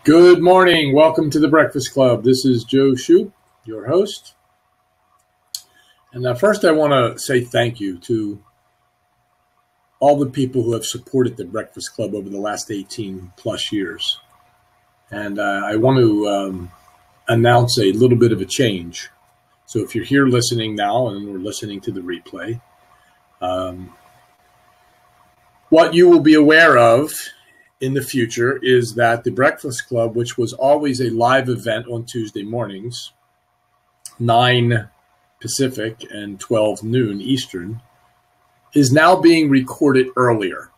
Good morning. Welcome to the Breakfast Club. This is Joe Shoup, your host. And first, I want to say thank you to all the people who have supported the Breakfast Club over the last 18 plus years. And I want to announce a little bit of a change. So if you're here listening now and we're listening to the replay, what you will be aware of in the future is that the Breakfast Club, which was always a live event on Tuesday mornings, 9 Pacific and 12 noon Eastern, is now being recorded earlier.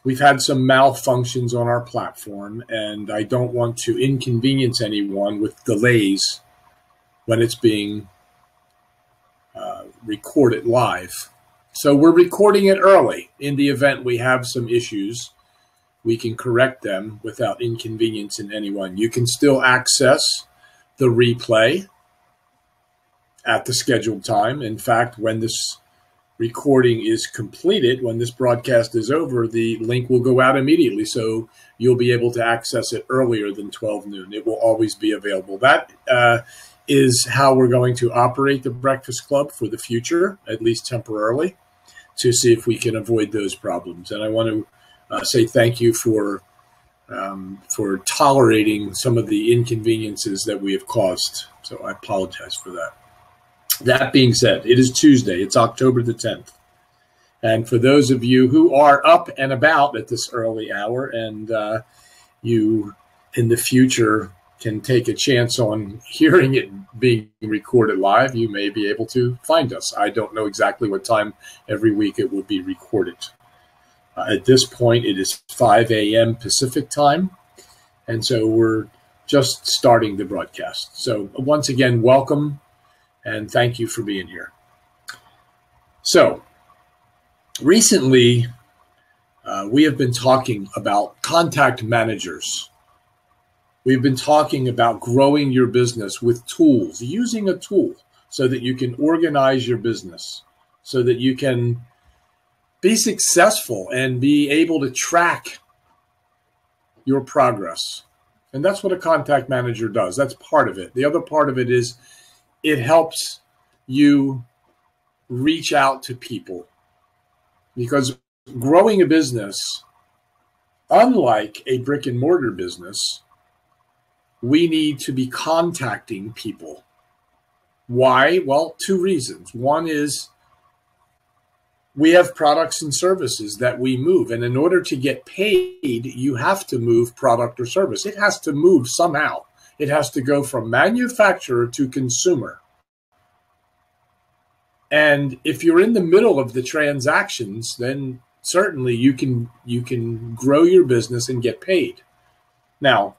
We've had some malfunctions on our platform, and I don't want to inconvenience anyone with delays when it's being recorded live. So we're recording it early. In the event we have some issues, we can correct them without inconveniencing anyone. You can still access the replay at the scheduled time. In fact, when this recording is completed, when this broadcast is over, the link will go out immediately. So you'll be able to access it earlier than 12 noon. It will always be available. That is how we're going to operate the Breakfast Club for the future, at least temporarily, to see if we can avoid those problems. And I want to say thank you for tolerating some of the inconveniences that we have caused. So I apologize for that. That being said, it is Tuesday. It's October the 10th. And for those of you who are up and about at this early hour and you in the future can take a chance on hearing it being recorded live, you may be able to find us. I don't know exactly what time every week it will be recorded. At this point, it is 5 a.m. Pacific time, and so we're just starting the broadcast. So once again, welcome, and thank you for being here. So recently, we have been talking about contact managers. We've been talking about growing your business with tools, using a tool so that you can organize your business, so that you can be successful and be able to track your progress. And that's what a contact manager does. That's part of it. The other part of it is it helps you reach out to people, because growing a business, unlike a brick and mortar business, we need to be contacting people. Why? Well, two reasons. One is we have products and services that we move. And in order to get paid, you have to move product or service. It has to move somehow. It has to go from manufacturer to consumer. And if you're in the middle of the transactions, then certainly you can grow your business and get paid. Now,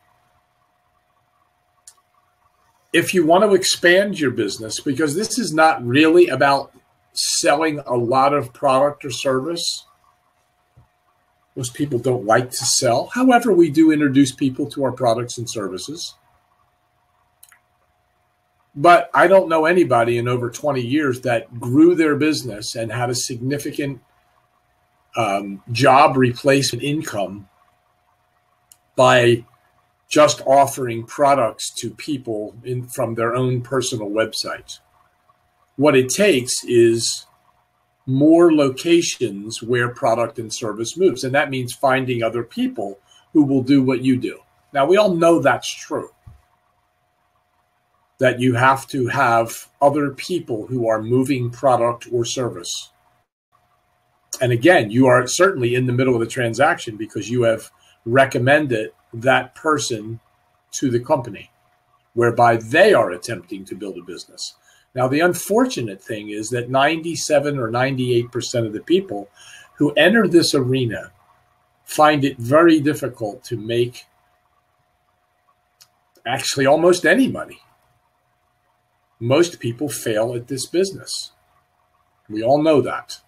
if you want to expand your business, because this is not really about selling a lot of product or service. Most people don't like to sell. However, we do introduce people to our products and services. But I don't know anybody in over 20 years that grew their business and had a significant job replacement income by just offering products to people from their own personal websites. What it takes is more locations where product and service moves. And that means finding other people who will do what you do. Now, we all know that's true, that you have to have other people who are moving product or service. And again, you are certainly in the middle of the transaction because you have recommended that person to the company, whereby they are attempting to build a business. Now, the unfortunate thing is that 97 or 98% of the people who enter this arena find it very difficult to make actually almost any money. Most people fail at this business. We all know that.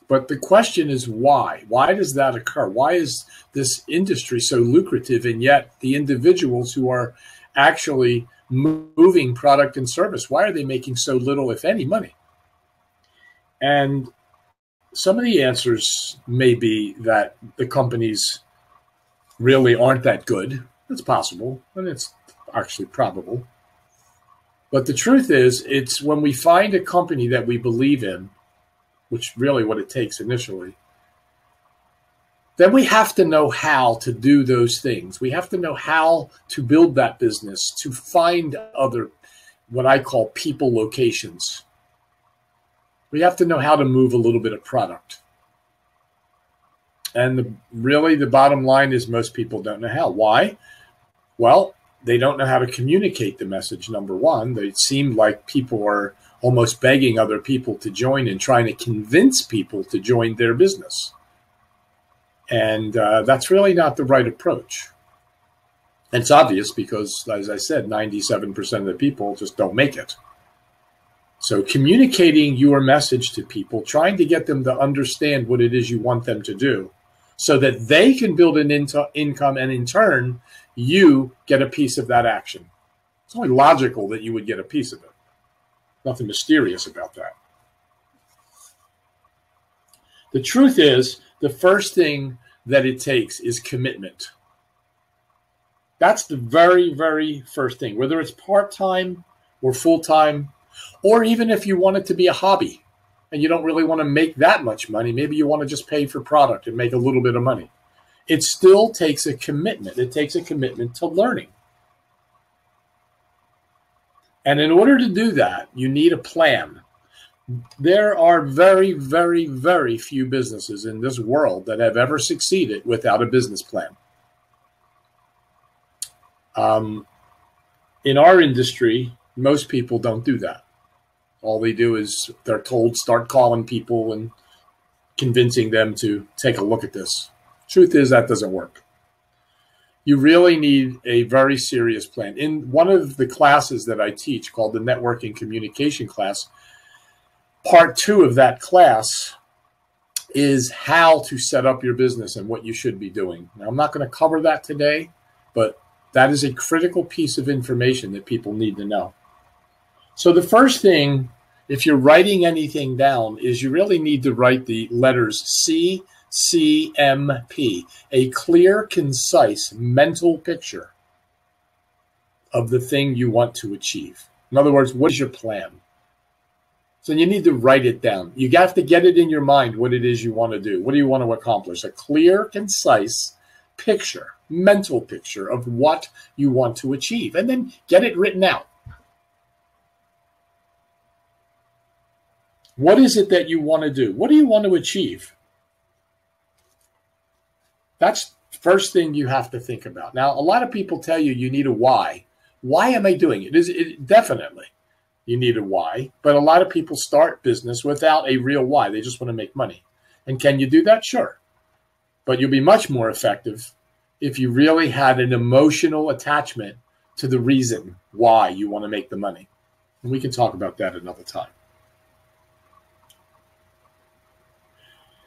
But the question is why? Why does that occur? Why is this industry so lucrative, and yet the individuals who are actually moving product and service, why are they making so little, if any, money? And some of the answers may be that the companies really aren't that good. It's possible, and it's actually probable. But the truth is, it's when we find a company that we believe in, which really what it takes initially, then we have to know how to do those things. We have to know how to build that business, to find other, what I call people locations. We have to know how to move a little bit of product. And really the bottom line is most people don't know how. Why? Well, they don't know how to communicate the message, number one. They seem like people are almost begging other people to join and trying to convince people to join their business. And that's really not the right approach. And it's obvious because, as I said, 97% of the people just don't make it. So communicating your message to people, trying to get them to understand what it is you want them to do so that they can build an income and in turn, you get a piece of that action. It's only logical that you would get a piece of it. Nothing mysterious about that. The truth is, the first thing that it takes is commitment. That's the very, very first thing, whether it's part-time or full-time, or even if you want it to be a hobby and you don't really want to make that much money, maybe you want to just pay for product and make a little bit of money. It still takes a commitment. It takes a commitment to learning. And in order to do that, you need a plan. There are very, very, very few businesses in this world that have ever succeeded without a business plan. In our industry, most people don't do that. All they do is they're told, start calling people and convincing them to take a look at this. Truth is, that doesn't work. You really need a very serious plan. In one of the classes that I teach called the Networking Communication class, part 2 of that class is how to set up your business and what you should be doing. Now, I'm not going to cover that today, but that is a critical piece of information that people need to know. So the first thing, if you're writing anything down, is you really need to write the letters CCMP, a clear, concise mental picture of the thing you want to achieve. In other words, what is your plan? So you need to write it down. You have to get it in your mind what it is you want to do. What do you want to accomplish? A clear, concise picture, mental picture of what you want to achieve, and then get it written out. What is it that you want to do? What do you want to achieve? That's the first thing you have to think about. Now, a lot of people tell you you need a why. Why am I doing it? Definitely, you need a why. But a lot of people start business without a real why. They just want to make money. And can you do that? Sure. But you'll be much more effective if you really had an emotional attachment to the reason why you want to make the money. And we can talk about that another time.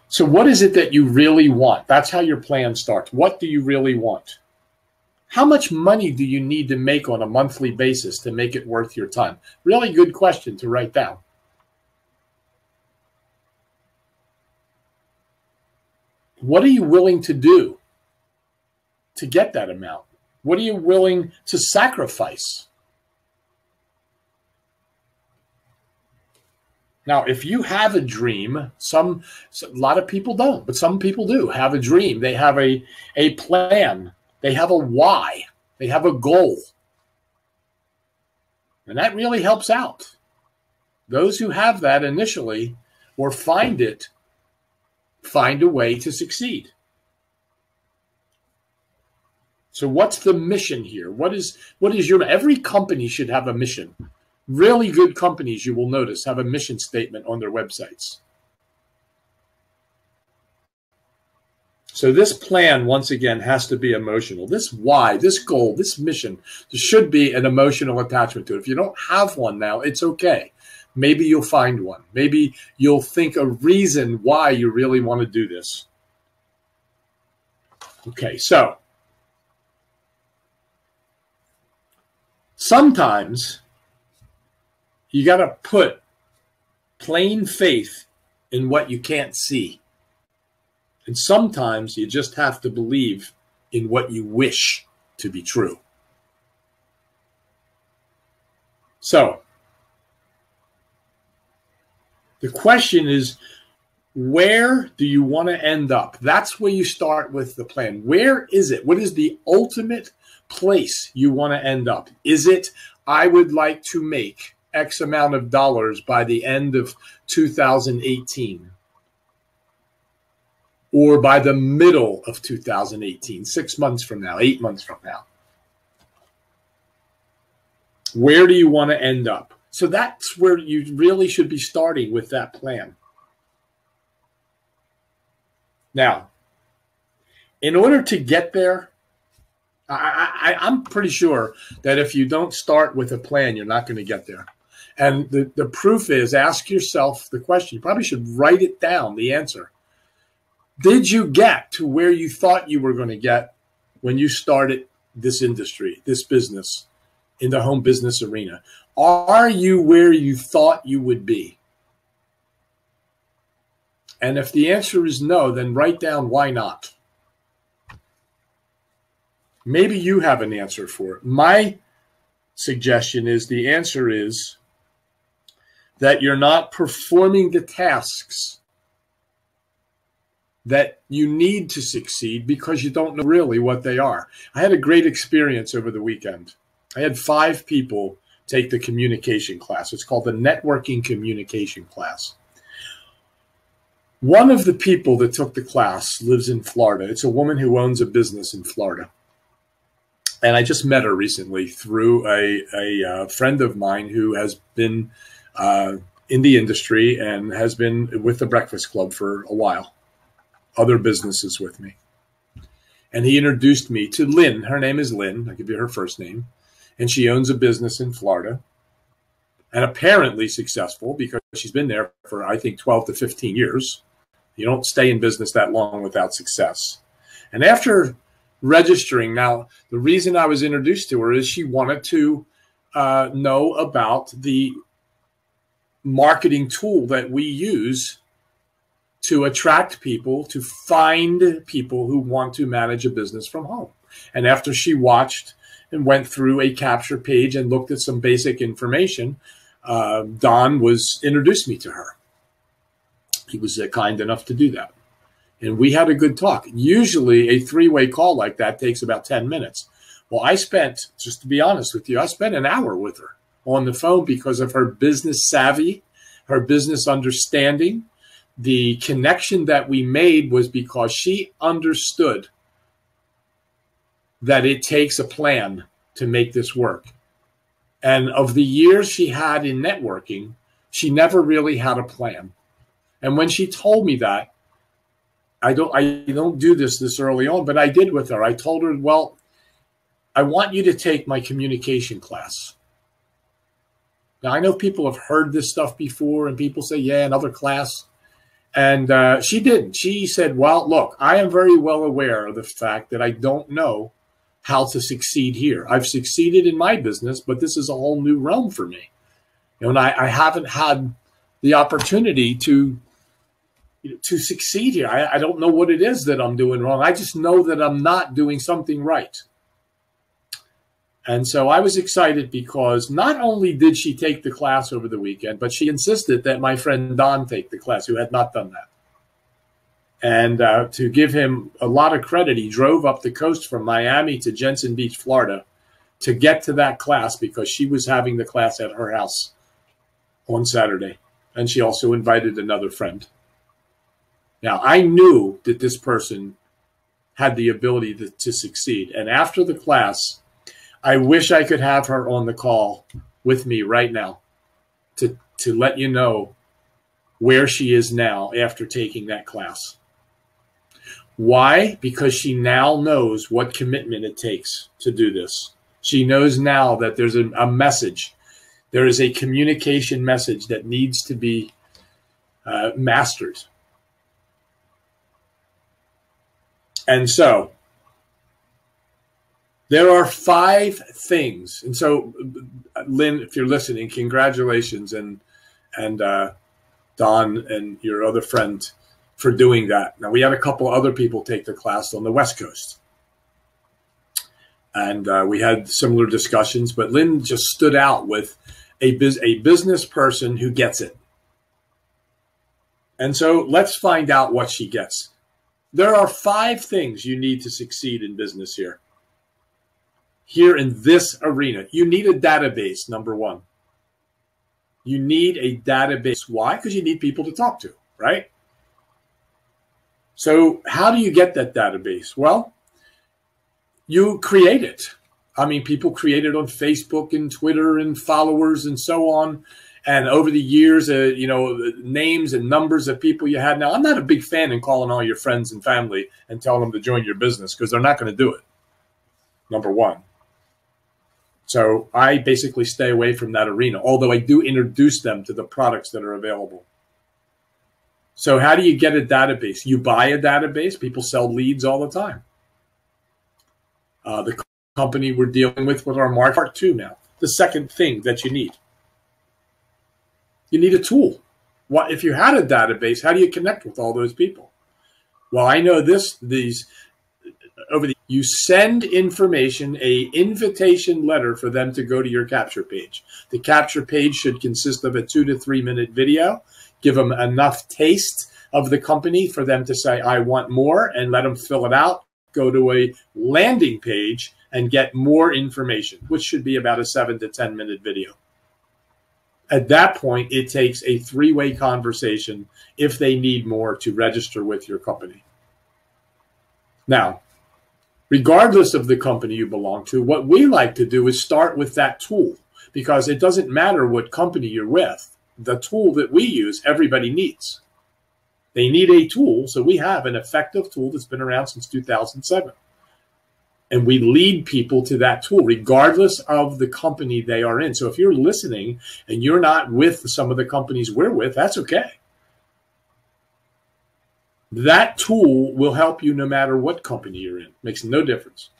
So what is it that you really want? That's how your plan starts. What do you really want? How much money do you need to make on a monthly basis to make it worth your time? Really good question to write down. What are you willing to do to get that amount? What are you willing to sacrifice? Now, if you have a dream, a lot of people don't, but some people do have a dream. They have a plan. They have a why. They have a goal. And that really helps out. Those who have that initially or find a way to succeed. So what's the mission here? What is your, every company should have a mission. Really good companies, you will notice, have a mission statement on their websites. So this plan, once again, has to be emotional. This why, this goal, this mission, there should be an emotional attachment to it. If you don't have one now, it's okay. Maybe you'll find one. Maybe you'll think a reason why you really want to do this. Okay, so sometimes you got to put plain faith in what you can't see. And sometimes you just have to believe in what you wish to be true. So, the question is, where do you want to end up? That's where you start with the plan. Where is it? What is the ultimate place you want to end up? Is it, I would like to make X amount of dollars by the end of 2018? Or by the middle of 2018, 6 months from now, 8 months from now? Where do you want to end up? So that's where you really should be starting with that plan. Now, in order to get there, I'm pretty sure that if you don't start with a plan, you're not going to get there. And the proof is, ask yourself the question. You probably should write it down, the answer. Did you get to where you thought you were going to get when you started this industry, this business, in the home business arena? Are you where you thought you would be? And if the answer is no, then write down why not. Maybe you have an answer for it. My suggestion is the answer is that you're not performing the tasks that you need to succeed because you don't know really what they are. I had a great experience over the weekend. I had 5 people take the communication class. It's called the Networking Communication Class. One of the people that took the class lives in Florida. It's a woman who owns a business in Florida. And I just met her recently through a friend of mine who has been in the industry and has been with the Breakfast Club for a while, other businesses with me. And he introduced me to Lynn. Her name is Lynn. I'll give you her first name. And she owns a business in Florida, and apparently successful because she's been there for, I think, 12 to 15 years. You don't stay in business that long without success. And after registering, now, the reason I was introduced to her is she wanted to know about the marketing tool that we use to attract people, to find people who want to manage a business from home. And after she watched and went through a capture page and looked at some basic information, Don introduced me to her. He was kind enough to do that. And we had a good talk. Usually a 3-way call like that takes about 10 minutes. Well, I spent, just to be honest with you, I spent an hour with her on the phone because of her business savvy, her business understanding. The connection that we made was because she understood that it takes a plan to make this work. And of the years she had in networking, she never really had a plan. And when she told me that, I don't do this early on, but I did with her. I told her, well, I want you to take my communication class. Now, I know people have heard this stuff before, and people say, yeah, another class. And she didn't. She said, well, look, I am very well aware of the fact that I don't know how to succeed here. I've succeeded in my business, but this is a whole new realm for me. And I haven't had the opportunity to succeed here. I don't know what it is that I'm doing wrong. I just know that I'm not doing something right. And so I was excited because not only did she take the class over the weekend, but she insisted that my friend Don take the class, who had not done that. And to give him a lot of credit, he drove up the coast from Miami to Jensen Beach, Florida, to get to that class because she was having the class at her house on Saturday. And she also invited another friend. Now, I knew that this person had the ability to succeed. And after the class, I wish I could have her on the call with me right now to let you know where she is now after taking that class. Why? Because she now knows what commitment it takes to do this. She knows now that there's a message. There is a communication message that needs to be mastered. And so there are 5 things. And so, Lynn, if you're listening, congratulations, and Don and your other friend for doing that. Now, we had a couple other people take the class on the West Coast. And we had similar discussions, but Lynn just stood out with a business person who gets it. And so let's find out what she gets. There are 5 things you need to succeed in business here. Here in this arena, you need a database, number 1. You need a database. Why? Because you need people to talk to, right? So how do you get that database? Well, you create it. I mean, people create it on Facebook and Twitter and followers and so on. And over the years, names and numbers of people you had. Now, I'm not a big fan in calling all your friends and family and telling them to join your business because they're not going to do it, number 1. So I basically stay away from that arena, although I do introduce them to the products that are available. So how do you get a database? You buy a database. People sell leads all the time. The company we're dealing with our market part 2 now. The second thing that you need a tool. What if you had a database? How do you connect with all those people? Well, I know you send information, a invitation letter for them to go to your capture page. The capture page should consist of a 2 to 3 minute video. Give them enough taste of the company for them to say, I want more, and let them fill it out. Go to a landing page and get more information, which should be about a 7 to 10 minute video. At that point, it takes a 3-way conversation if they need more to register with your company. Now, regardless of the company you belong to, what we like to do is start with that tool, because it doesn't matter what company you're with. The tool that we use, everybody needs. They need a tool, so we have an effective tool that's been around since 2007. And we lead people to that tool, regardless of the company they are in. So if you're listening and you're not with some of the companies we're with, that's okay. That tool will help you no matter what company you're in. Makes no difference.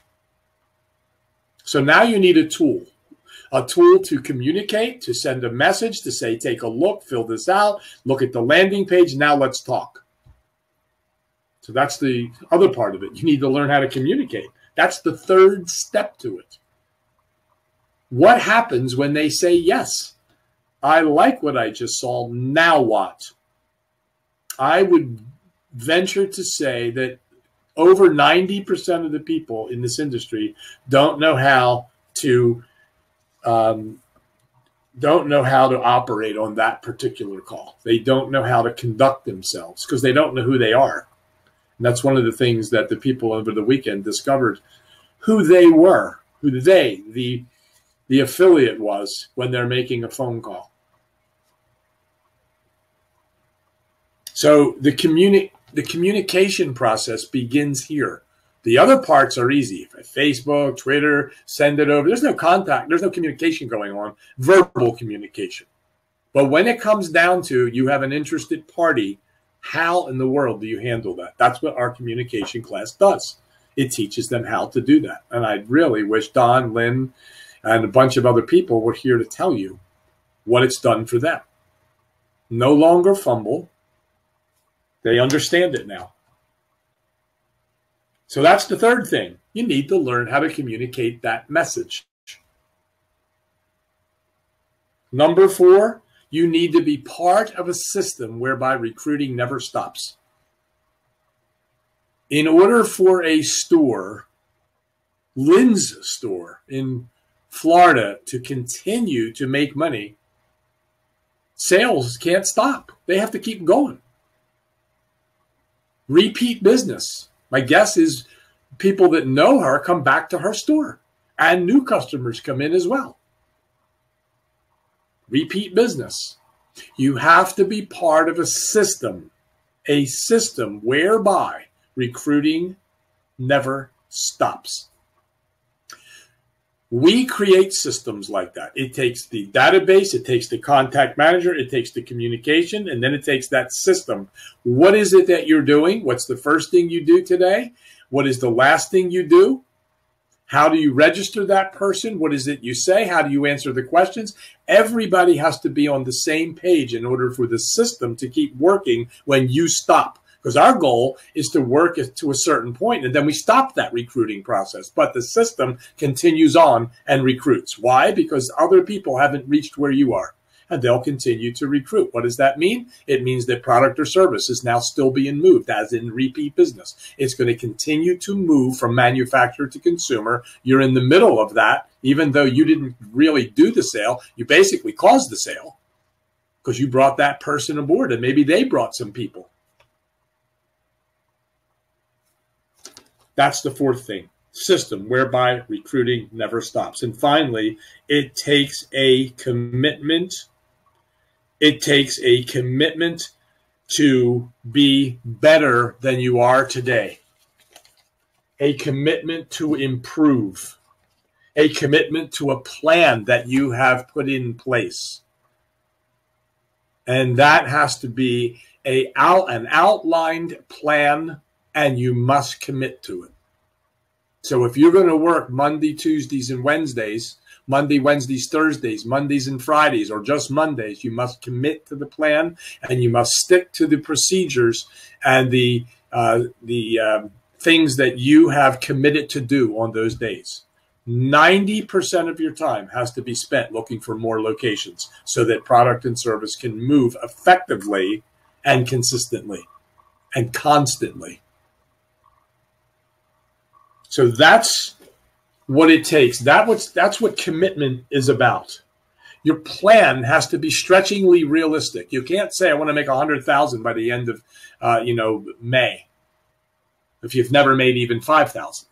So now you need a tool to communicate, to send a message, to say, take a look, fill this out, look at the landing page. Now let's talk. So that's the other part of it. You need to learn how to communicate. That's the 3rd step to it. What happens when they say, yes, I like what I just saw, now what? I would venture to say that over 90% of the people in this industry don't know how to operate on that particular call. They don't know how to conduct themselves because they don't know who they are. And that's one of the things that the people over the weekend discovered, who they were, who the affiliate was when they're making a phone call. So the communication process begins here. The other parts are easy. Facebook, Twitter, send it over. There's no contact. There's no communication going on, verbal communication. But when it comes down to you have an interested party, how in the world do you handle that? That's what our communication class does. It teaches them how to do that. And I really wish Don, Lynn, and a bunch of other people were here to tell you what it's done for them. No longer fumble. They understand it now. So that's the 3rd thing. You need to learn how to communicate that message. Number 4, you need to be part of a system whereby recruiting never stops. In order for a store, Lynn's store in Florida, to continue to make money, sales can't stop. They have to keep going. Repeat business. My guess is people that know her come back to her store, and new customers come in as well. Repeat business. You have to be part of a system whereby recruiting never stops. We create systems like that. It takes the database, it takes the contact manager, it takes the communication, and then it takes that system. What is it that you're doing? What's the first thing you do today? What is the last thing you do? How do you register that person? What is it you say? How do you answer the questions? Everybody has to be on the same page in order for the system to keep working when you stop. because our goal is to work to a certain point, and then we stop that recruiting process. But the system continues on and recruits. Why? Because other people haven't reached where you are, and they'll continue to recruit. What does that mean? It means that product or service is now still being moved, as in repeat business. It's going to continue to move from manufacturer to consumer. You're in the middle of that, even though you didn't really do the sale. You basically caused the sale because you brought that person aboard, and maybe they brought some people. That's the fourth thing, system whereby recruiting never stops. And finally, it takes a commitment. It takes a commitment to be better than you are today, a commitment to improve, a commitment to a plan that you have put in place. And that has to be an outlined plan, and you must commit to it. So if you're going to work Monday, Tuesdays, and Wednesdays, Monday, Wednesdays, Thursdays, Mondays, and Fridays, or just Mondays, you must commit to the plan, and you must stick to the procedures and the things that you have committed to do on those days. 90% of your time has to be spent looking for more locations so that product and service can move effectively and consistently and constantly. So that's what it takes. That's what commitment is about. Your plan has to be stretchingly realistic. You can't say, I want to make 100,000 by the end of May, if you've never made even 5,000.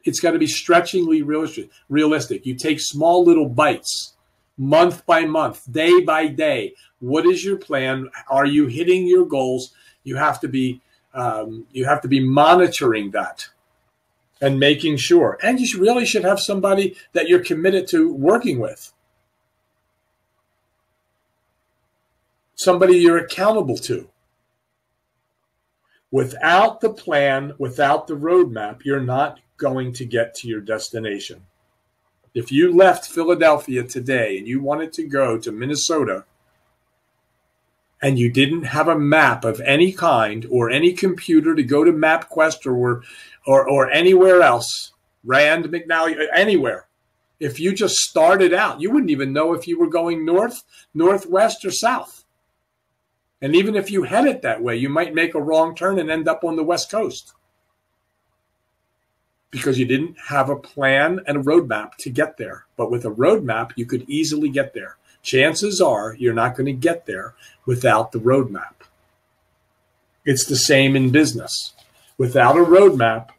It's got to be stretchingly realistic. You take small little bites, month by month, day by day. What is your plan? Are you hitting your goals? You have to be monitoring that and making sure. And you really should have somebody that you're committed to working with, somebody you're accountable to. Without the plan, without the roadmap, you're not going to get to your destination. If you left Philadelphia today and you wanted to go to Minnesota and you didn't have a map of any kind or any computer to go to MapQuest or anywhere else, Rand, McNally, anywhere, if you just started out, you wouldn't even know if you were going north, northwest, or south. And even if you headed that way, you might make a wrong turn and end up on the West Coast, because you didn't have a plan and a roadmap to get there. But with a roadmap, you could easily get there. Chances are you're not going to get there without the roadmap. It's the same in business. Without a roadmap,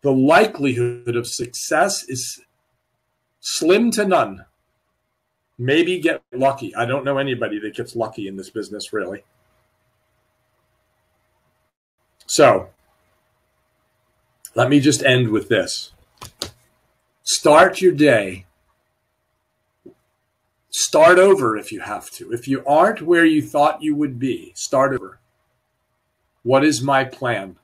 the likelihood of success is slim to none. Maybe get lucky. I don't know anybody that gets lucky in this business, really. So, let me just end with this. Start your day. Start over if you have to. If you aren't where you thought you would be, start over. What is my plan?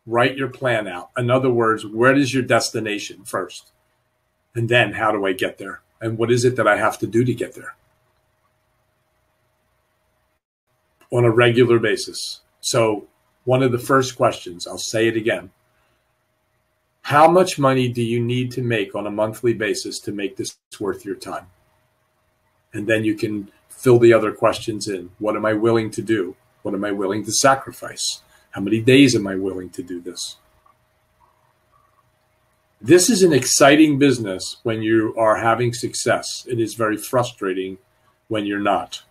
Write your plan out. In other words, where is your destination first? And then how do I get there? And what is it that I have to do to get there? On a regular basis. So one of the first questions, I'll say it again. How much money do you need to make on a monthly basis to make this worth your time? And then you can fill the other questions in. What am I willing to do? What am I willing to sacrifice? How many days am I willing to do this? This is an exciting business when you are having success. It is very frustrating when you're not.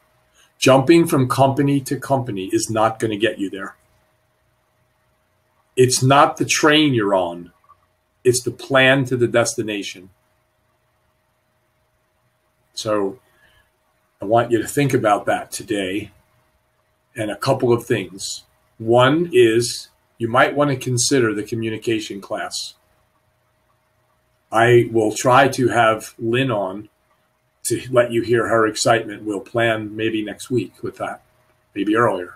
Jumping from company to company is not going to get you there. It's not the train you're on. It's the plan to the destination. So I want you to think about that today, and a couple of things. One is you might want to consider the communication class. I will try to have Lynn on to let you hear her excitement. We'll plan maybe next week with that, maybe earlier.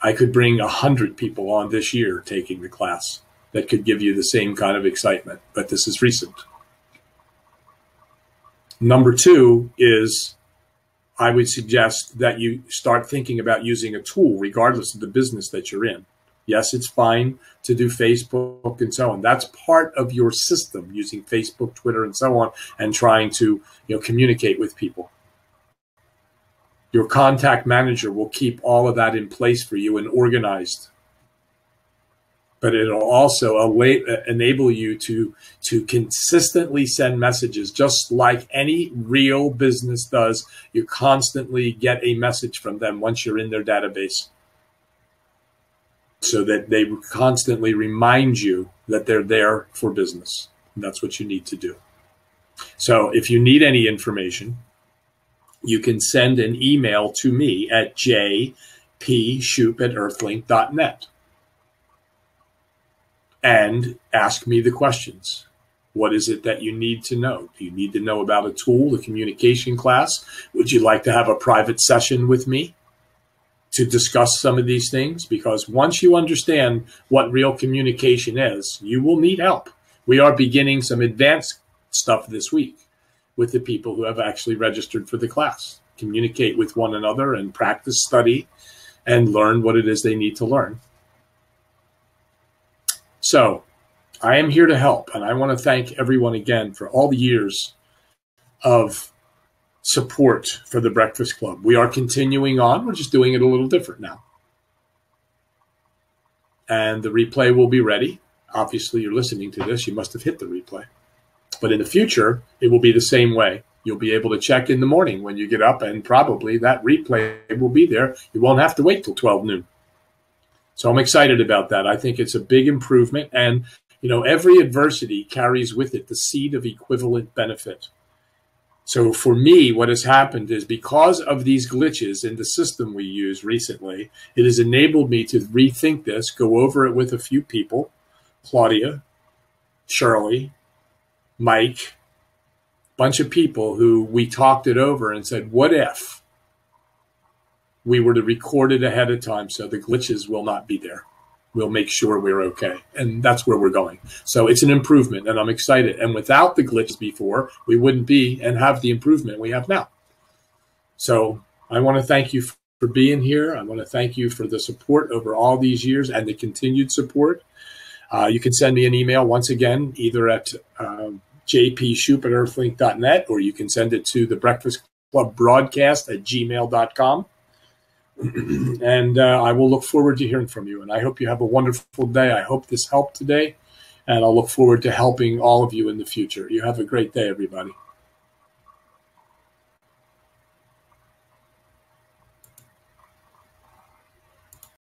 I could bring 100 people on this year taking the class that could give you the same kind of excitement, but this is recent. Number two is I would suggest that you start thinking about using a tool regardless of the business that you're in. Yes, it's fine to do Facebook and so on. That's part of your system, using Facebook, Twitter, and so on, and trying to communicate with people. Your contact manager will keep all of that in place for you and organized. But it'll also enable you to consistently send messages, just like any real business does. You constantly get a message from them once you're in their database, so that they constantly remind you that they're there for business. And that's what you need to do. So if you need any information, you can send an email to me at jpshoop@earthlink.net and ask me the questions. What is it that you need to know? Do you need to know about a tool, a communication class? Would you like to have a private session with me to discuss some of these things? Because once you understand what real communication is, you will need help. We are beginning some advanced stuff this week with the people who have actually registered for the class. Communicate with one another and practice, study, and learn what it is they need to learn. So I am here to help, and I want to thank everyone again for all the years of support for the Breakfast Club. We are continuing on. We're just doing it a little different now. And the replay will be ready. Obviously, you're listening to this. You must have hit the replay. But in the future, it will be the same way. You'll be able to check in the morning when you get up, and probably that replay will be there. You won't have to wait till 12 noon. So I'm excited about that. I think it's a big improvement. And, every adversity carries with it the seed of equivalent benefit. So for me, what has happened is, because of these glitches in the system we used recently, it has enabled me to rethink this, go over it with a few people, Claudia, Shirley, Mike, bunch of people who we talked it over and said, what if we were to record it ahead of time so the glitches will not be there? We'll make sure we're okay. And that's where we're going. So it's an improvement, and I'm excited. And without the glitches before, we wouldn't be and have the improvement we have now. So I want to thank you for being here. I want to thank you for the support over all these years and the continued support. You can send me an email once again, either at jpshoop@earthlink.net, or you can send it to the Breakfast Club broadcast at gmail.com. And I will look forward to hearing from you. And I hope you have a wonderful day. I hope this helped today. And I'll look forward to helping all of you in the future. You have a great day, everybody.